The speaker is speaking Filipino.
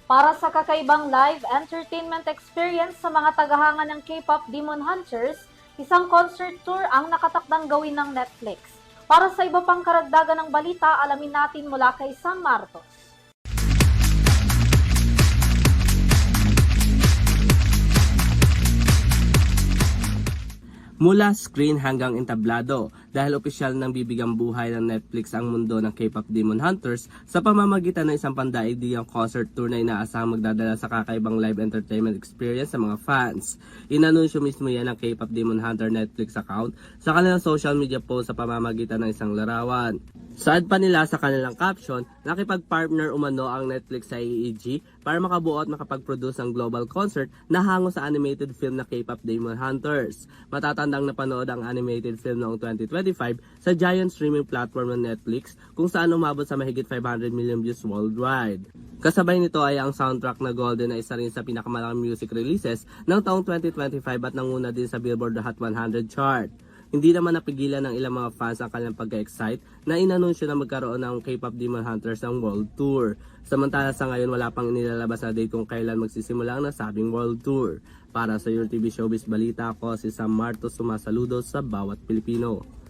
Para sa kakaibang live entertainment experience sa mga tagahanga ng K-pop Demon Hunters, isang concert tour ang nakatakdang gawin ng Netflix. Para sa iba pang karagdagan ng balita, alamin natin mula kay Sam Martos. Mula screen hanggang entablado dahil opisyal nang bibigang buhay ng Netflix ang mundo ng K-pop Demon Hunters sa pamamagitan ng isang pandaigdigang concert tour na inaasahang magdadala sa kakaibang live entertainment experience sa mga fans. Inanunsyo mismo yan ng K-pop Demon Hunter Netflix account sa kanilang social media post sa pamamagitan ng isang larawan. Saad pa nila sa kanilang caption, nakipag-partner umano ang Netflix sa AEG para makabuo at makapag-produce ng global concert na hango sa animated film na K-pop Demon Hunters. Matatandang napanood ang animated film noong 2025 sa giant streaming platform ng Netflix kung saan umabot sa mahigit 500 million views worldwide. Kasabay nito ay ang soundtrack na Golden na isa rin sa pinakamalaking music releases ng taong 2025 at nanguna din sa Billboard Hot 100 chart. Hindi naman napigilan ng ilang mga fans ang kanilang pagka-excite na inanunsyo na magkaroon ng K-pop Demon Hunters ng World Tour. Samantala sa ngayon wala pang inilalabas na date kung kailan magsisimula ang nasabing World Tour. Para sa Your TV Showbiz Balita, ako si Sam Martos, sumasaludo sa bawat Pilipino.